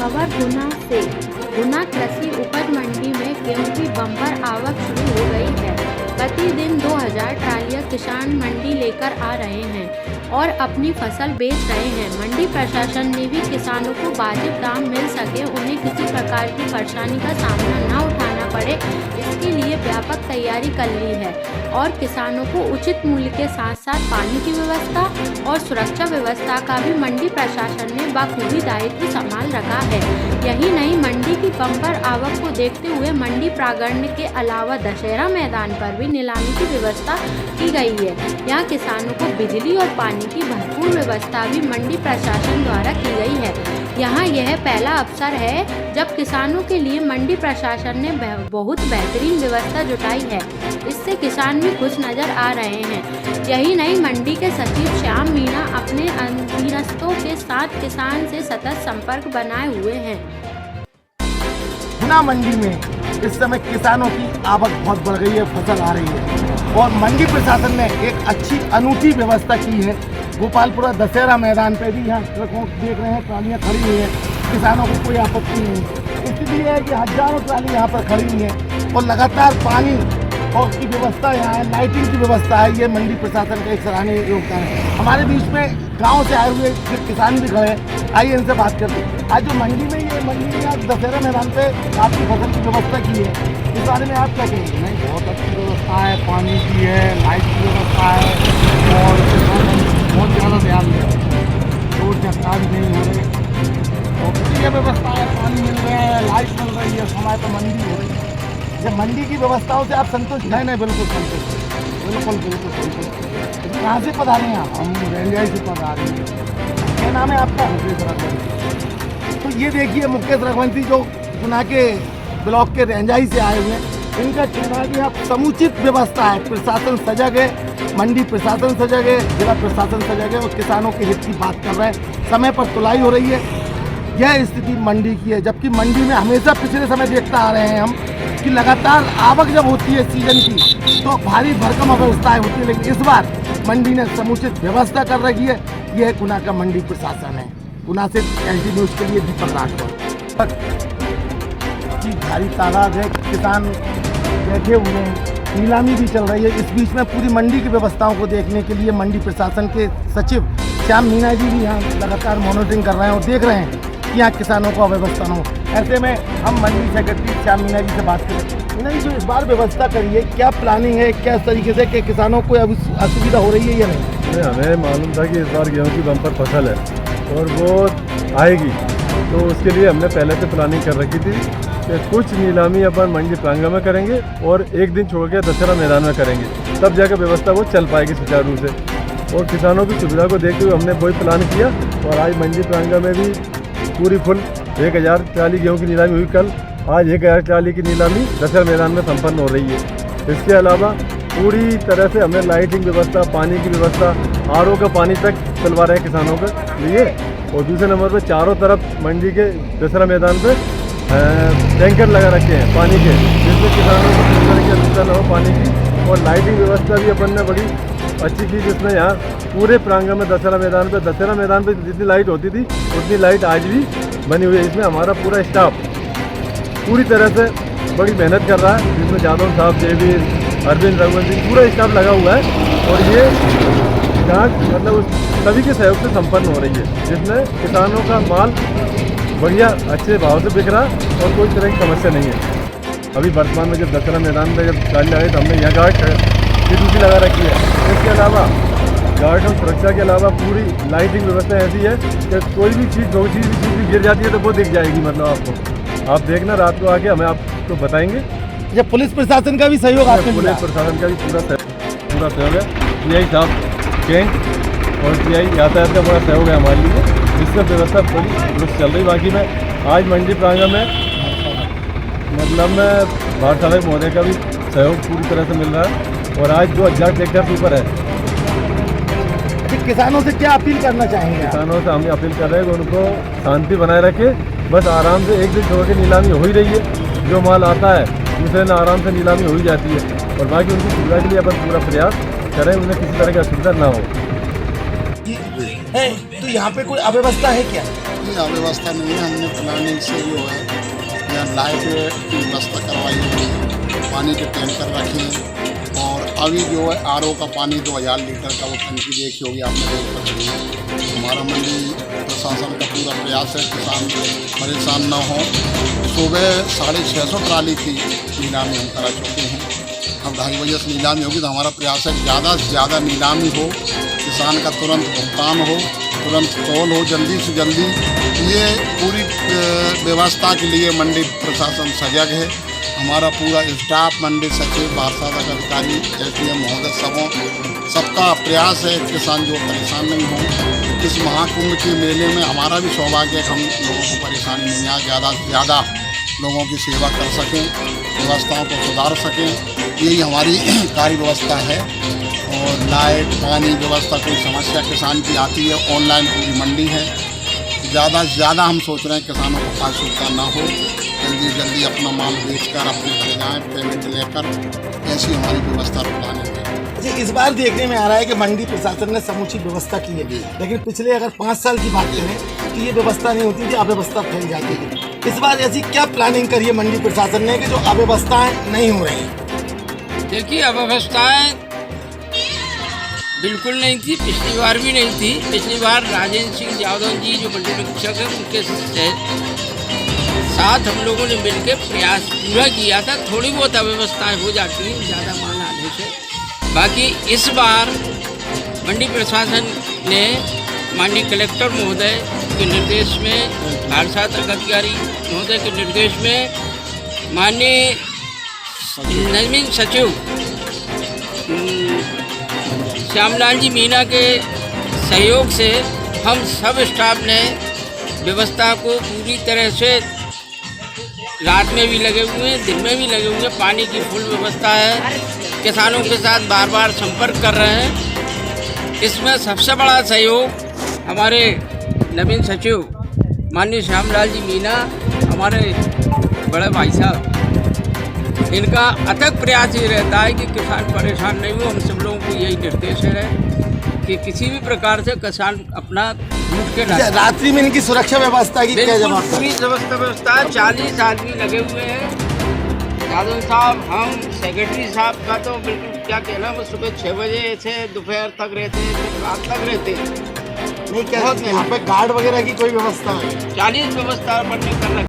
खबर गुना से। गुना कृषि उपज मंडी में गेहूं की बम्पर आवक शुरू हो गई है। प्रतिदिन 2000 ट्रालियां किसान मंडी लेकर आ रहे हैं और अपनी फसल बेच रहे हैं। मंडी प्रशासन ने भी किसानों को वाजिब दाम मिल सके, उन्हें किसी प्रकार की परेशानी का सामना न उठाना पड़े, इसके लिए व्यापक तैयारी कर ली है और किसानों को उचित मूल्य के साथ साथ पानी की व्यवस्था और सुरक्षा व्यवस्था का भी मंडी प्रशासन ने बखूबी दायित्व संभाल रखा है। यही नहीं, मंडी की बम्पर आवक को देखते हुए मंडी प्रांगण के अलावा दशहरा मैदान पर भी नीलामी की व्यवस्था की गई है। यहाँ किसानों को बिजली और पानी की भरपूर व्यवस्था भी मंडी प्रशासन द्वारा की गई है। यहाँ यह पहला अवसर है जब किसानों के लिए मंडी प्रशासन ने बहुत बेहतरीन व्यवस्था जुटाई है। इससे किसान भी खुश नजर आ रहे हैं। यही नहीं, मंडी के सचिव श्याम मीणा अपने अधीनस्थों के साथ किसान से सतत संपर्क बनाए हुए हैं। गुना मंडी में इस समय किसानों की आवक बहुत बढ़ गई है, फसल आ रही है और मंडी प्रशासन ने एक अच्छी अनूठी व्यवस्था की है। गोपालपुरा दशहरा मैदान पे भी यहाँ ट्रकों देख रहे हैं, ट्रालियाँ खड़ी हुई हैं, किसानों को कोई आपत्ति नहीं। स्थिति है कि हजारों ट्राली यहाँ पर खड़ी हुई हैं और लगातार पानी और की व्यवस्था यहाँ है, लाइटिंग की व्यवस्था है। ये मंडी प्रशासन का एक सराहनीय योगदान है। हमारे बीच में गांव से आए हुए किसान भी खड़े हैं, आइए इनसे बात करते हैं। आज जो मंडी में ये मंडी में आज दशहरा मैदान पे आपकी फसल की व्यवस्था की है, इस बारे में आप क्या कहेंगे? नहीं, बहुत अच्छी व्यवस्था है, पानी की है, लाइट की व्यवस्था है और बहुत ज़्यादा ध्यान दिया है। रोड चक्का भी नहीं हो रहे और बढ़िया व्यवस्था है, पानी मिल रहा है, लाइट मिल रही है, समय पर मंडी हो रही है। जब मंडी की व्यवस्थाओं से आप संतुष्ट? नहीं, बिल्कुल संतुष्ट, बिल्कुल संतुष्ट। कहाँ से पधारे हैं आप? हम रेंजाई से पधारे हैं। क्या नाम है आपका? मुकेश रघुवंशी। तो ये देखिए मुकेश रघुवंशी जो गुना के ब्लॉक के रेंजाई से आए हुए हैं, इनका कहना है कि यहाँ समुचित व्यवस्था है, प्रशासन सजग है, मंडी प्रशासन सजग है, जिला प्रशासन सजग है और किसानों के हित की बात कर रहे हैं। समय पर तुलाई हो रही है। यह स्थिति मंडी की है, जबकि मंडी में हमेशा पिछले समय देखता आ रहे हैं हम कि लगातार आवक जब होती है सीजन की तो भारी भरकम अव्यवस्थाएं होती है, लेकिन इस बार मंडी ने समुचित व्यवस्था कर रखी है। यह गुना का मंडी प्रशासन है। गुना से एलटी न्यूज़ के लिए दीपक राठौर की भारी तादाद है, किसान बैठे हुए हैं, नीलामी भी चल रही है। इस बीच में पूरी मंडी की व्यवस्थाओं को देखने के लिए मंडी प्रशासन के सचिव श्याम मीणा जी भी यहाँ लगातार मॉनिटरिंग कर रहे हैं और देख रहे हैं कि यहाँ किसानों को अव्यवस्था न हो। ऐसे में हम मंडी सेक्रेटरी श्याम मीणा जी से बात करें। मीणा जी, जो इस बार व्यवस्था करी है, क्या प्लानिंग है, क्या तरीके से कि किसानों को अभी असुविधा हो रही है या नहीं? हमें मालूम था कि इस बार गेहूं की बम्पर फसल है और वो आएगी, तो उसके लिए हमने पहले से प्लानिंग कर रखी थी कि कुछ नीलामी अपन मंडी प्रांगण में करेंगे और एक दिन छोड़ के दशहरा मैदान में करेंगे, तब जाकर व्यवस्था वो चल पाएगी सुचारू रूप से। और किसानों की सुविधा को देखते हुए हमने वही प्लान किया और आज मंडी प्रांगण में भी पूरी फुल 1000 ट्राली गेहूँ की नीलामी हुई। कल आज 1000 ट्राली की नीलामी दशहरा मैदान में संपन्न हो रही है। इसके अलावा पूरी तरह से हमने लाइटिंग व्यवस्था, पानी की व्यवस्था, आरओ का पानी तक चलवा रहे हैं किसानों के लिए। और दूसरे नंबर पर चारों तरफ मंडी के दशहरा मैदान पे टैंकर लगा रखे हैं पानी के, जिसमें किसानों को किसी तरह की असुविधा न हो पानी की। और लाइटिंग व्यवस्था भी अपन ने बड़ी अच्छी की, जिसमें यहाँ पूरे प्रांगण में दशहरा मैदान पे जितनी लाइट होती थी उतनी लाइट आज भी बनी हुई है। इसमें हमारा पूरा स्टाफ पूरी तरह से बड़ी मेहनत कर रहा है, जिसमें जादव साहब, जयवीर, अरविंद, रघुवंशी, पूरा स्टाफ लगा हुआ है और ये जाँच मतलब सभी के सहयोग से संपन्न हो रही है, जिसमें किसानों का माल बढ़िया अच्छे भाव से बिक रहा है और कोई तरह की समस्या नहीं है। अभी वर्तमान में जब दशहरा मैदान में जब गाड़ी आए तो हमने यहाँ गार्ड की ड्यूटी लगा रखी है। इसके अलावा गार्ड और सुरक्षा के अलावा पूरी लाइटिंग व्यवस्था ऐसी है कि कोई भी चीज़ भी गिर जाती है तो वो दिख जाएगी। मतलब आपको, आप देखना रात को आके हमें आपको बताएंगे। जब पुलिस प्रशासन का भी सहयोग आपने पुलिस मिला? प्रशासन का भी पूरा सहयोग है। पीआई साहब कैंट और पीआई यातायात का बड़ा सहयोग है हमारे लिए, जिससे व्यवस्था पूरी दुरुस्त चल रही। बाकी में आज मंडी प्रांगण में मतलब में भारत साहब महोदय का भी सहयोग पूरी तरह से मिल रहा है और आज 2000 ट्रैक्टर ऊपर है। किसानों से क्या अपील करना चाहेंगे? किसानों से हम अपील कर रहे हैं कि उनको शांति बनाए रखे, बस आराम से एक दिन छोड़ के नीलामी हो ही रही है। जो माल आता है दूसरे दिन आराम से नीलामी हो ही जाती है और बाकी उनकी सुविधा के लिए अपन पूरा प्रयास करें, उन्हें किसी तरह की असुविधा ना हो। तो यहाँ पे कोई अव्यवस्था है क्या? नहीं, अव्यवस्था नहीं है। हमने प्लानिंग से जो है यहाँ लाइट की व्यवस्था करवाई है, पानी के टैंकर रखे हैं, और अभी जो है RO का पानी 2000 लीटर का वो टंकी देखी होगी आपने, रोड पर खड़ी है। हमारा मंडी प्रशासन का पूरा प्रयास है किसान परेशान ना हो। सुबह 650 ट्राली की नीलामी हम करा चुके हैं। अब 2:30 बजे से नीलामी होगी, तो हमारा प्रयास है ज़्यादा से ज़्यादा नीलामी हो, किसान का तुरंत भुगतान हो, तुरंत तौल हो, जल्दी से जल्दी। ये पूरी व्यवस्था के लिए मंडी प्रशासन सजग है। हमारा पूरा स्टाफ, मंडी सचिव, बारसादा अधिकारी, SDM महोदय, सबका प्रयास है किसान जो परेशान नहीं हो। इस महाकुंभ के मेले में हमारा भी सौभाग्य है कि हम लोगों को परेशानी नहीं आए, ज़्यादा से ज़्यादा लोगों की सेवा कर सकें, व्यवस्थाओं को सुधार सकें, यही हमारी कार्य व्यवस्था है। और लाइट पानी व्यवस्था कोई समस्या किसान की आती है, ऑनलाइन पूरी मंडी है। ज़्यादा से ज़्यादा हम सोच रहे हैं किसानों को असुविधा ना हो, जल्दी जल्दी अपना माल बेचकर अपने घर जाएँ, पेमेंट लेकर। ऐसी हमारी व्यवस्था प्लानिंग है। अच्छा, इस बार देखने में आ रहा है कि मंडी प्रशासन ने समुचित व्यवस्था की है, लेकिन पिछले अगर 5 साल की बात करें तो ये व्यवस्था नहीं होती थी, अव्यवस्था फैल जाती थी। इस बार ऐसी क्या प्लानिंग करी है मंडी प्रशासन ने कि जो अव्यवस्थाएं नहीं हो रही? देखिए, अव्यवस्थाएं बिल्कुल नहीं थी, पिछली बार भी नहीं थी। पिछली बार राजेंद्र सिंह यादव जी जो मंडी निरीक्षक हैं, उनके साथ हम लोगों ने मिलकर प्रयास पूरा किया था। थोड़ी बहुत अव्यवस्थाएं हो जाती हैं ज़्यादा माल आने से। बाकी इस बार मंडी प्रशासन ने माननीय कलेक्टर महोदय के निर्देश में, बारसादा अधिकारी महोदय के निर्देश में, माननीय नवीन सचिव श्यामलाल जी मीना के सहयोग से हम सब स्टाफ ने व्यवस्था को पूरी तरह से, रात में भी लगे हुए हैं, दिन में भी लगे हुए हैं, पानी की फुल व्यवस्था है। किसानों के साथ बार बार संपर्क कर रहे हैं। इसमें सबसे बड़ा सहयोग हमारे नवीन सचिव माननीय श्यामलाल जी मीना, हमारे बड़े भाई साहब, इनका अथक प्रयास ये रहता है कि किसान परेशान नहीं हो। हम सब लोगों को यही निर्देश है कि किसी भी प्रकार से किसान अपना लूट के ना। रात्रि में इनकी सुरक्षा व्यवस्था की क्या जवाब? पूरी व्यवस्था 40 आदमी लगे हुए हैं। यादव साहब, हम सेक्रेटरी साहब का तो बिल्कुल क्या कहना, वो सुबह 6 बजे से दोपहर तक रहते, फिर रात तक रहते। नहीं, क्या यहाँ पे गार्ड वगैरह की कोई व्यवस्था है? 40 व्यवस्था बनने कर